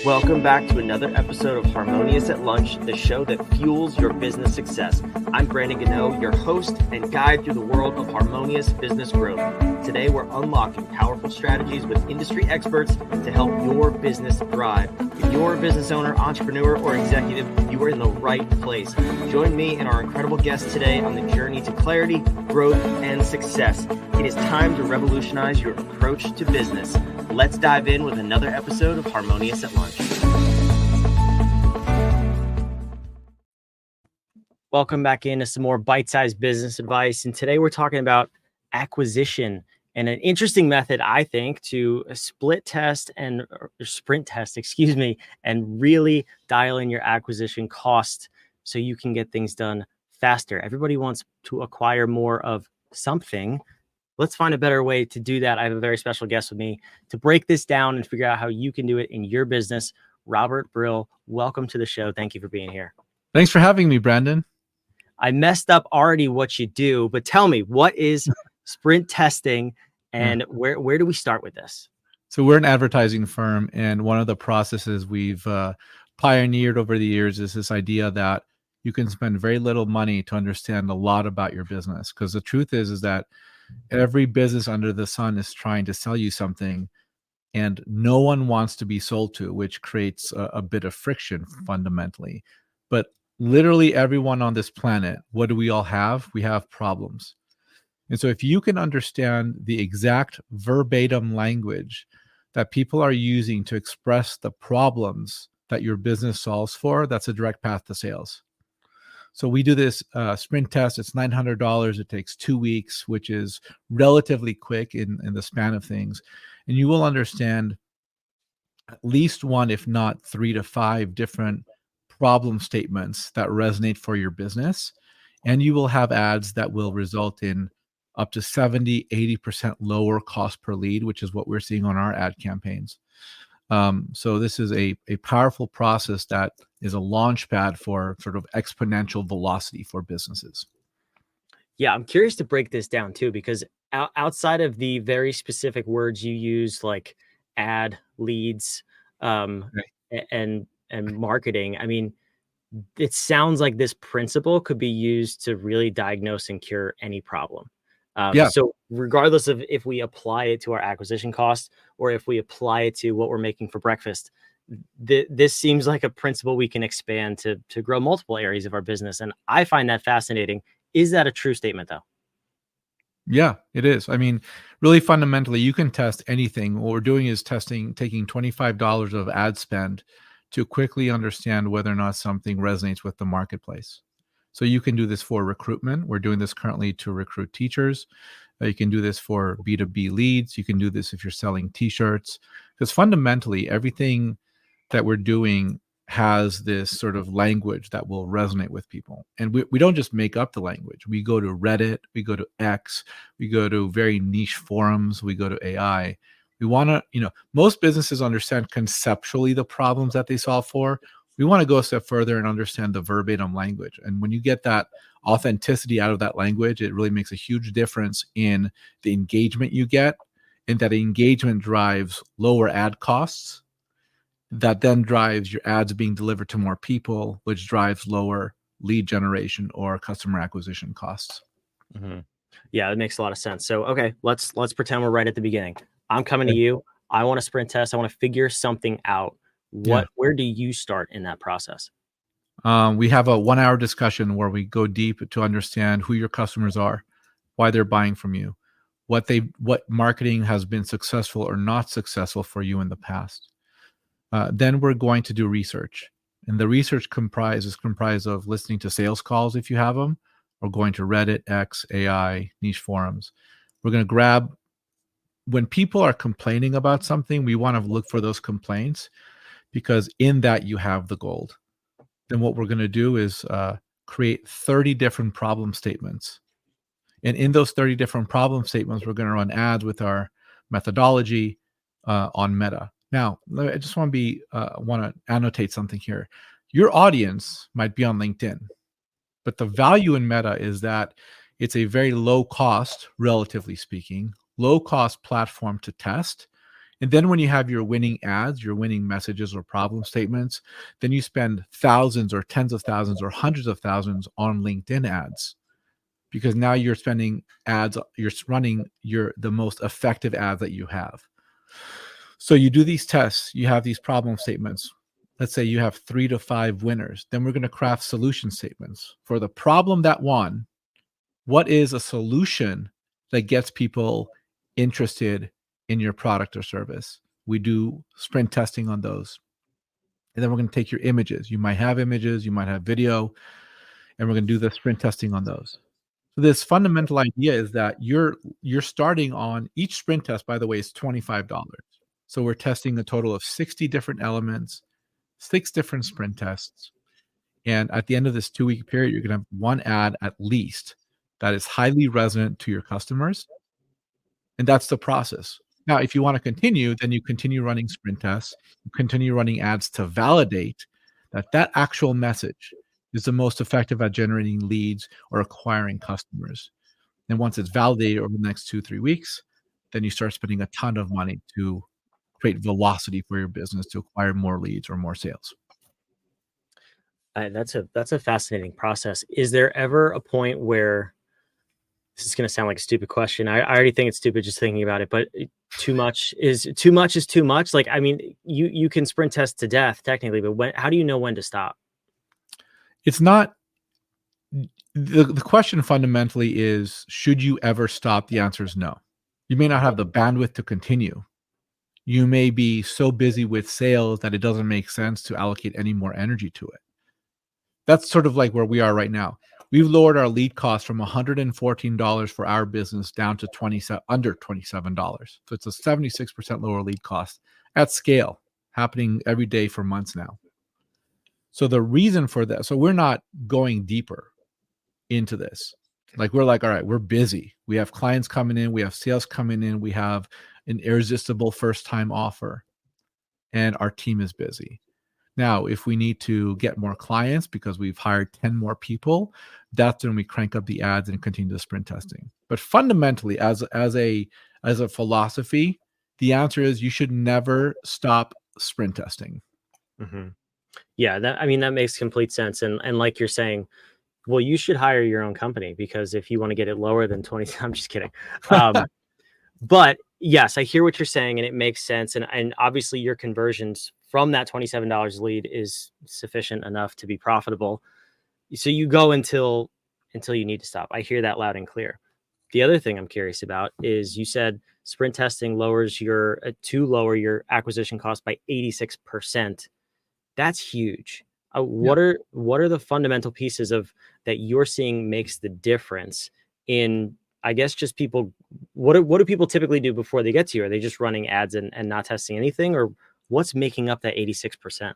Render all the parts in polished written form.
Welcome back to another episode of Harmonious at Lunch, the show that fuels your business success. I'm Brandon Gano, your host and guide through the world of harmonious business growth. Today, we're unlocking powerful strategies with industry experts to help your business thrive. If you're a business owner, entrepreneur, or executive, you are in the right place. Join me and our incredible guests today on the journey to clarity, growth, and success. It is time to revolutionize your approach to business. Let's dive in with another episode of Harmonious at Lunch. Welcome back into some more bite-sized business advice. And today we're talking about acquisition and an interesting method, I think, to sprint test, and really dial in your acquisition cost so you can get things done faster. Everybody wants to acquire more of something. Let's find a better way to do that. I have a very special guest with me to break this down and figure out how you can do it in your business. Robert Brill, welcome to the show. Thank you for being here. Thanks for having me, Brandon. I messed up already what you do, but tell me, what is sprint testing and where do we start with this? So we're an advertising firm, and one of the processes we've pioneered over the years is this idea that you can spend very little money to understand a lot about your business. Because the truth is that every business under the sun is trying to sell you something, and no one wants to be sold to, which creates a bit of friction fundamentally. But literally everyone on this planet, what do we all have? We have problems. And so if you can understand the exact verbatim language that people are using to express the problems that your business solves for, that's a direct path to sales. So we do this sprint test. It's $900. It takes 2 weeks, which is relatively quick in the span of things. And you will understand at least one, if not 3 to 5 different problem statements that resonate for your business. And you will have ads that will result in up to 70, 80% lower cost per lead, which is what we're seeing on our ad campaigns. So this is a powerful process that is a launch pad for sort of exponential velocity for businesses. Yeah, I'm curious to break this down too, because outside of the very specific words you use, like ad, leads, and marketing, I mean, it sounds like this principle could be used to really diagnose and cure any problem. So regardless of if we apply it to our acquisition cost or if we apply it to what we're making for breakfast, this seems like a principle we can expand to grow multiple areas of our business. And I find that fascinating. Is that a true statement though? Yeah, it is. I mean, really fundamentally, you can test anything. What we're doing is taking $25 of ad spend to quickly understand whether or not something resonates with the marketplace. So you can do this for recruitment. We're doing this currently to recruit teachers. You can do this for B2B leads. You can do this if you're selling t-shirts. Because fundamentally, everything that we're doing has this sort of language that will resonate with people. And we don't just make up the language. We go to Reddit, we go to X, we go to very niche forums, we go to AI. We want to, most businesses understand conceptually the problems that they solve for. We want to go a step further and understand the verbatim language. And when you get that authenticity out of that language, it really makes a huge difference in the engagement you get, and that engagement drives lower ad costs. That then drives your ads being delivered to more people, which drives lower lead generation or customer acquisition costs. Mm-hmm. Yeah, that makes a lot of sense. So, okay, let's pretend we're right at the beginning. I'm coming to you. I want to sprint test. I want to figure something out. Where do you start in that process? We have a 1 hour discussion where we go deep to understand who your customers are, why they're buying from you, what marketing has been successful or not successful for you in the past. Then we're going to do research. And the research is comprised of listening to sales calls if you have them, or going to Reddit, X, AI, niche forums. We're going to grab, when people are complaining about something, we want to look for those complaints, because in that you have the gold. Then what we're going to do is create 30 different problem statements. And in those 30 different problem statements, we're going to run ads with our methodology on Meta. Now, I just want to annotate something here. Your audience might be on LinkedIn, but the value in Meta is that it's a very low cost, relatively speaking, low cost platform to test. And then when you have your winning ads, your winning messages or problem statements, then you spend thousands or tens of thousands or hundreds of thousands on LinkedIn ads, because now you're spending ads, you're running the most effective ads that you have. So you do these tests, you have these problem statements. Let's say you have 3 to 5 winners. Then we're going to craft solution statements. For the problem that won, what is a solution that gets people interested in your product or service? We do sprint testing on those. And then we're going to take your images. You might have images, you might have video, and we're going to do the sprint testing on those. So this fundamental idea is that you're starting on each sprint test, by the way, is $25. So we're testing a total of 60 different elements, 6 different sprint tests. And at the end of this 2-week period, you're going to have one ad at least that is highly resonant to your customers. And that's the process. Now, if you want to continue, then you continue running sprint tests, you continue running ads to validate that that actual message is the most effective at generating leads or acquiring customers. And once it's validated over the next 2-3 weeks, then you start spending a ton of money to create velocity for your business to acquire more leads or more sales. That's a fascinating process. Is there ever a point where this is going to sound like a stupid question? I already think it's stupid just thinking about it, but too much is too much. Like, I mean, you can sprint test to death technically, but how do you know when to stop? It's not the question fundamentally is, should you ever stop? The answer is no. You may not have the bandwidth to continue. You may be so busy with sales that it doesn't make sense to allocate any more energy to it. That's sort of like where we are right now. We've lowered our lead cost from $114 for our business down to under $27. So it's a 76% lower lead cost at scale, happening every day for months now. So the reason for that, so we're not going deeper into this. Like we're like, all right, we're busy. We have clients coming in, we have sales coming in, we have an irresistible first-time offer, and our team is busy. Now, if we need to get more clients because we've hired 10 more people, that's when we crank up the ads and continue the sprint testing. But fundamentally, as a philosophy, the answer is you should never stop sprint testing. Mm-hmm. Yeah, that makes complete sense. And like you're saying, well, you should hire your own company, because if you want to get it lower than 20, I'm just kidding. But yes, I hear what you're saying, and it makes sense. And obviously your conversions from that $27 lead is sufficient enough to be profitable. So you go until you need to stop. I hear that loud and clear. The other thing I'm curious about is, you said sprint testing lowers to lower your acquisition cost by 86%. That's huge. What are the fundamental pieces of that you're seeing makes the difference in, I guess, just people? What do people typically do before they get to you? Are they just running ads and not testing anything, or what's making up that 86%?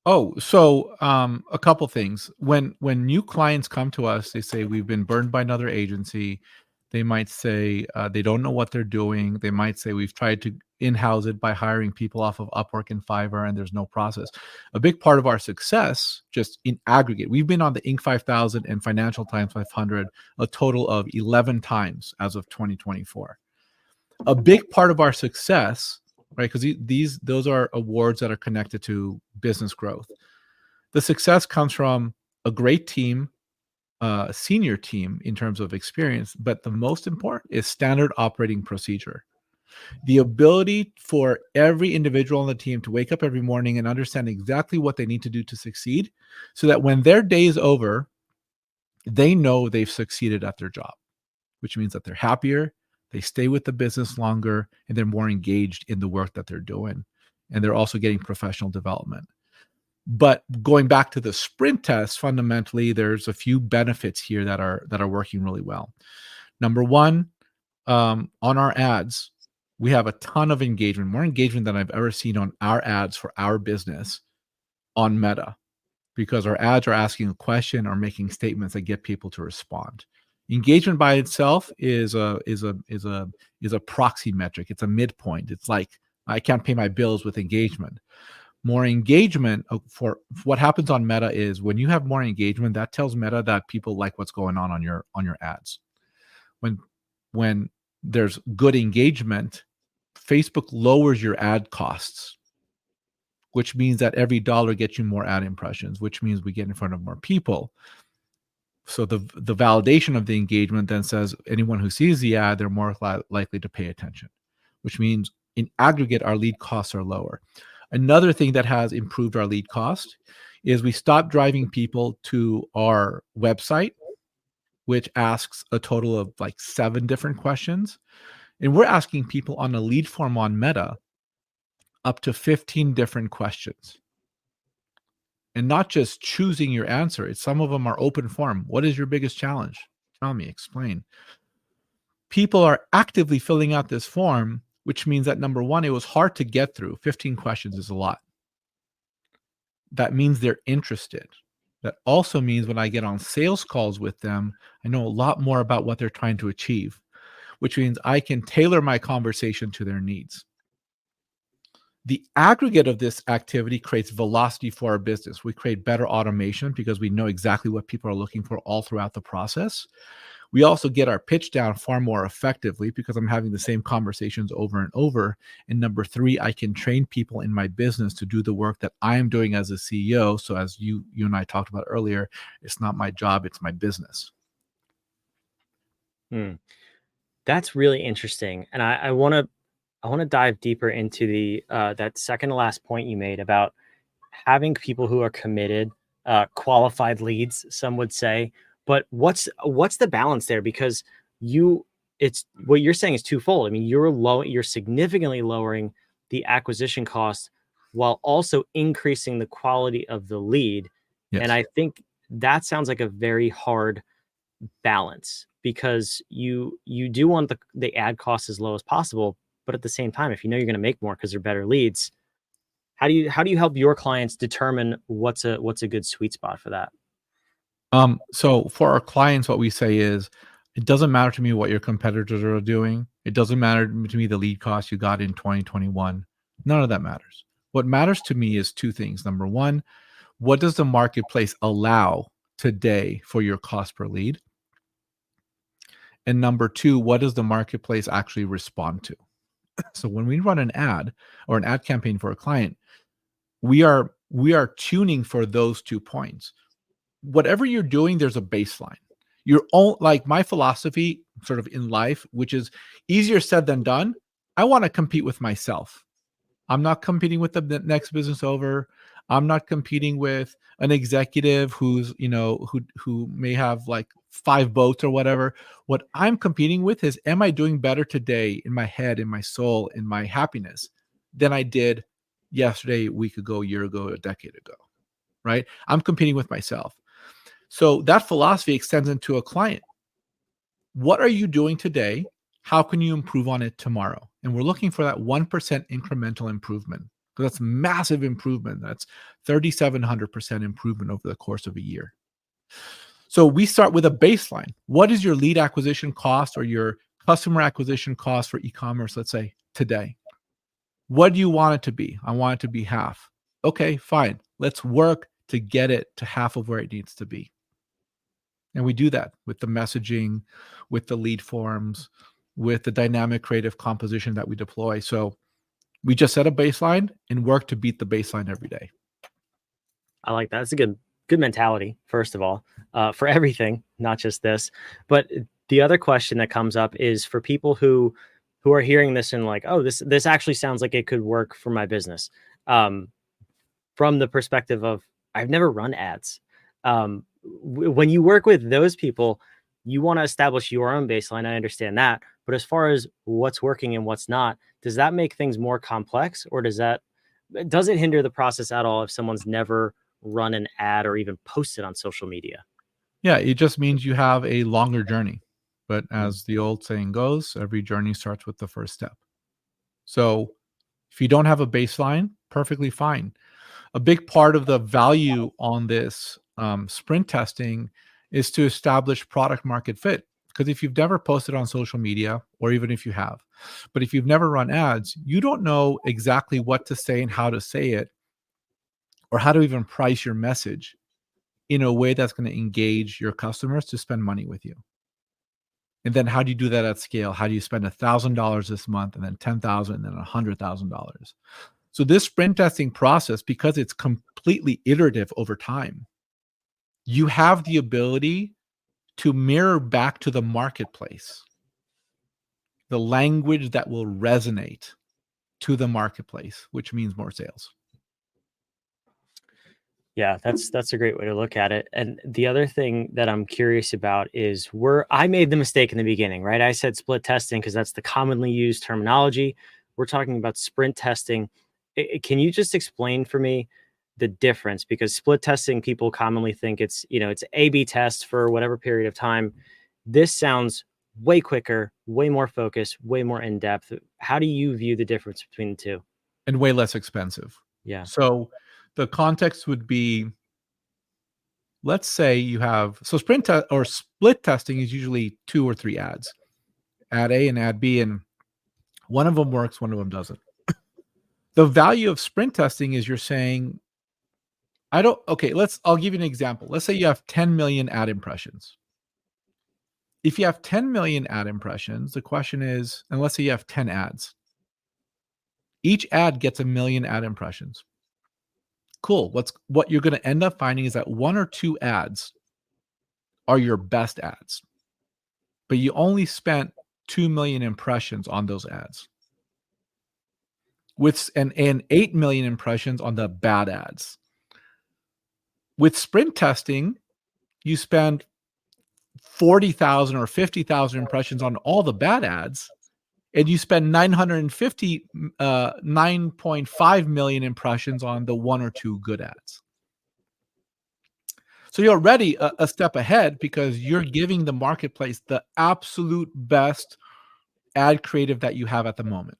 Oh, so a couple things. When new clients come to us, they say we've been burned by another agency. They might say they don't know what they're doing. They might say we've tried to in-house it by hiring people off of Upwork and Fiverr, and there's no process. A big part of our success, just in aggregate, we've been on the Inc. 5000 and Financial Times 500 a total of 11 times as of 2024. A big part of our success, right? Because those are awards that are connected to business growth. The success comes from a great team, a senior team in terms of experience, but the most important is standard operating procedure. The ability for every individual on the team to wake up every morning and understand exactly what they need to do to succeed, so that when their day is over, they know they've succeeded at their job, which means that they're happier, they stay with the business longer, and they're more engaged in the work that they're doing. And they're also getting professional development. But going back to the sprint test, fundamentally, there's a few benefits here that are working really well. Number one, on our ads, we have a ton of engagement, more engagement than I've ever seen on our ads for our business on Meta, because our ads are asking a question or making statements that get people to respond. Engagement by itself is a proxy metric. It's a midpoint. It's like, I can't pay my bills with engagement. More engagement for what happens on Meta is, when you have more engagement, that tells Meta that people like what's going on your ads. When there's good engagement, Facebook lowers your ad costs, which means that every dollar gets you more ad impressions, which means we get in front of more people. So the validation of the engagement then says anyone who sees the ad, they're more likely to pay attention, which means in aggregate, our lead costs are lower. Another thing that has improved our lead cost is we stopped driving people to our website, which asks a total of like 7 different questions. And we're asking people on a lead form on Meta up to 15 different questions. And not just choosing your answer. Some of them are open form. What is your biggest challenge? Tell me, explain. People are actively filling out this form, which means that number one, it was hard to get through. 15 questions is a lot. That means they're interested. That also means when I get on sales calls with them, I know a lot more about what they're trying to achieve, which means I can tailor my conversation to their needs. The aggregate of this activity creates velocity for our business. We create better automation because we know exactly what people are looking for all throughout the process. We also get our pitch down far more effectively because I'm having the same conversations over and over. And number 3, I can train people in my business to do the work that I'm doing as a CEO. So as you and I talked about earlier, it's not my job, it's my business. That's really interesting. And I want to dive deeper into the that second to last point you made about having people who are committed, qualified leads, some would say. But what's the balance there? Because it's what you're saying is twofold. I mean, you're significantly lowering the acquisition cost while also increasing the quality of the lead. And Yes. I think that sounds like a very hard balance because you do want the ad cost as low as possible, but at the same time, if you know you're going to make more because they're better leads, how do you help your clients determine what's a good sweet spot for that? So for our clients, what we say is, it doesn't matter to me what your competitors are doing. It doesn't matter to me the lead cost you got in 2021. None of that matters. What matters to me is 2 things. Number 1, what does the marketplace allow today for your cost per lead? And number 2, what does the marketplace actually respond to? So when we run an ad or an ad campaign for a client, we are tuning for those 2 points. Whatever you're doing, there's a baseline. Your own, like my philosophy sort of in life, which is easier said than done. I want to compete with myself. I'm not competing with the next business over. I'm not competing with an executive who's, who may have like 5 boats or whatever. What I'm competing with is, am I doing better today in my head, in my soul, in my happiness than I did yesterday, a week ago, a year ago, a decade ago, right? I'm competing with myself. So that philosophy extends into a client. What are you doing today? How can you improve on it tomorrow? And we're looking for that 1% incremental improvement, because that's massive improvement. That's 3,700% improvement over the course of a year. So we start with a baseline. What is your lead acquisition cost or your customer acquisition cost for e-commerce, let's say, today? What do you want it to be? I want it to be half. Okay, fine. Let's work to get it to half of where it needs to be. And we do that with the messaging, with the lead forms, with the dynamic creative composition that we deploy. So we just set a baseline and work to beat the baseline every day. I like that. It's a good mentality, first of all, for everything, not just this. But the other question that comes up is for people who are hearing this and like, oh, this actually sounds like it could work for my business. From the perspective of, I've never run ads. When you work with those people, you want to establish your own baseline. I understand that. But as far as what's working and what's not, does that make things more complex, or does it hinder the process at all if someone's never run an ad or even posted on social media? Yeah, it just means you have a longer journey. But as the old saying goes, every journey starts with the first step. So if you don't have a baseline, perfectly fine. A big part of the value on this sprint testing is to establish product market fit. Because if you've never posted on social media, or even if you have, but if you've never run ads, you don't know exactly what to say and how to say it, or how to even price your message in a way that's going to engage your customers to spend money with you. And then how do you do that at scale? How do you spend $1,000 this month and then 10,000 and then $100,000? So this sprint testing process, because it's completely iterative over time, you have the ability to mirror back to the marketplace the language that will resonate to the marketplace, which means more sales. Yeah, that's a great way to look at it. And the other thing that I'm curious about is I made the mistake in the beginning, right? I said split testing because that's the commonly used terminology. We're talking about sprint testing. Can you just explain for me the difference? Because split testing, people commonly think it's, it's A/B test for whatever period of time. This sounds way quicker, way more focused, way more in depth. How do you view the difference between the two? And way less expensive. Yeah. So the context would be, let's say you have, so or split testing is usually 2 or 3 ads, ad A and ad B, and one of them works, one of them doesn't. The value of sprint testing is you're saying, I'll give you an example. Let's say you have 10 million ad impressions. If you have 10 million ad impressions, the question is, and let's say you have 10 ads, each ad gets 1 million ad impressions. Cool. What you're going to end up finding is that 1 or 2 ads are your best ads, but you only spent 2 million impressions on those ads, with and 8 million impressions on the bad ads. With sprint testing, you spend 40,000 or 50,000 impressions on all the bad ads, and you spend 9.5 million impressions on the 1 or 2 good ads. So you're already a step ahead because you're giving the marketplace the absolute best ad creative that you have at the moment.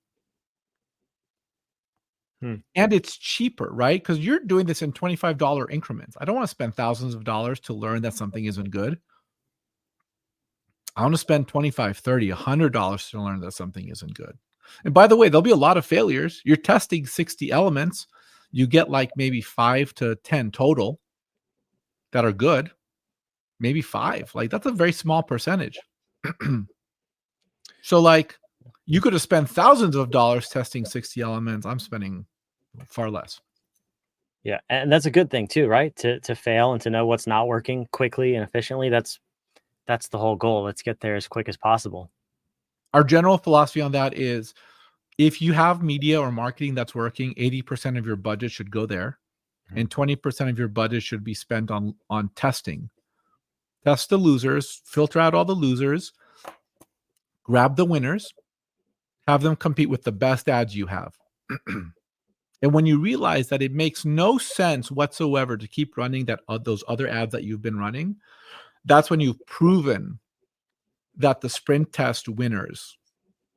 And it's cheaper, right? Because you're doing this in $25 increments. I don't want to spend thousands of dollars to learn that something isn't good. I want to spend $25, $30, $100 to learn that something isn't good. And by the way, there'll be a lot of failures. You're testing 60 elements. You get like maybe 5 to 10 total that are good. Maybe 5. Like, that's a very small percentage. So like, you could have spent thousands of dollars testing 60 elements. I'm spending far less. Yeah. And that's a good thing too, right? To fail and to know what's not working quickly and efficiently. That's the whole goal. Let's get there as quick as possible. Our general philosophy on that is, if you have media or marketing that's working, 80% of your budget should go there, and 20% of your budget should be spent on testing. Test the losers, filter out all the losers, grab the winners, have them compete with the best ads you have. And when you realize that it makes no sense whatsoever to keep running those other ads that you've been running, that's when you've proven that the sprint test winners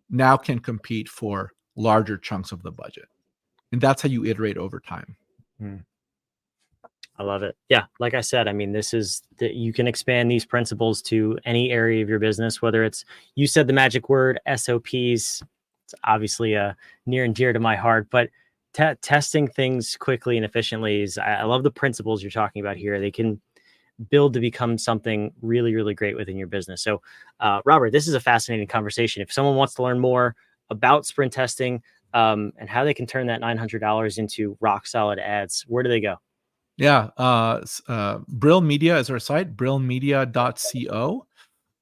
now can compete for larger chunks of the budget. And that's how you iterate over time. I love it. Yeah. Like I said, I mean, this is that you can expand these principles to any area of your business, whether it's, you said the magic word, SOPs. It's obviously near and dear to my heart, but testing things quickly and efficiently I love the principles you're talking about here. They can build to become something really, really great within your business. So, Robert, this is a fascinating conversation. If someone wants to learn more about sprint testing and how they can turn that $900 into rock solid ads, where do they go? Yeah. Brill Media is our site, brillmedia.co.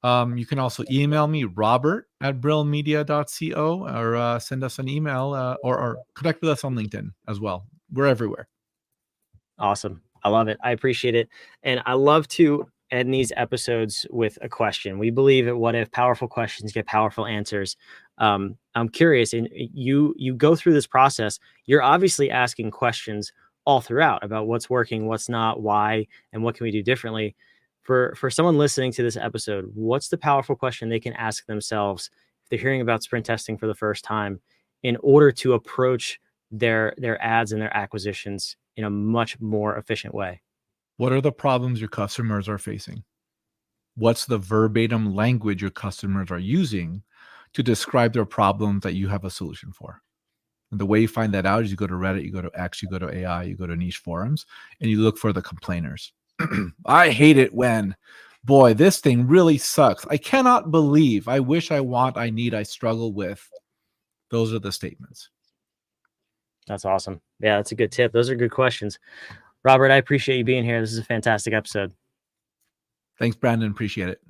You can also email me, robert@brillmedia.co, or send us an email or connect with us on LinkedIn as well. We're everywhere. Awesome. I love it. I appreciate it. And I love to end these episodes with a question. We believe at What If powerful questions get powerful answers. I'm curious, and you go through this process, you're obviously asking questions all throughout about what's working, what's not, why, and what can we do differently. For someone listening to this episode, what's the powerful question they can ask themselves if they're hearing about sprint testing for the first time in order to approach their ads and their acquisitions in a much more efficient way? What are the problems your customers are facing? What's the verbatim language your customers are using to describe their problems that you have a solution for? And the way you find that out is you go to Reddit, you go to X, you go to AI, you go to niche forums, and you look for the complainers. I hate it when boy, this thing really sucks. I cannot believe, I wish, I want, I need, I struggle with. Those are the statements. That's awesome. Yeah, that's a good tip. Those are good questions. Robert, I appreciate you being here. This is a fantastic episode. Thanks, Brandon. Appreciate it.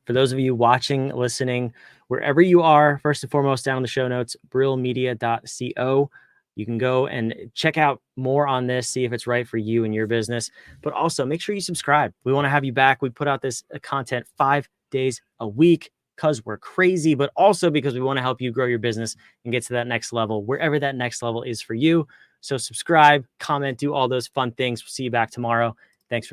For those of you watching, listening, wherever you are, first and foremost, down in the show notes, brillmedia.co. You can go and check out more on this, see if it's right for you and your business. But also make sure you subscribe. We want to have you back. We put out this content 5 days a week because we're crazy, but also because we want to help you grow your business and get to that next level, wherever that next level is for you. So subscribe, comment, do all those fun things. We'll see you back tomorrow.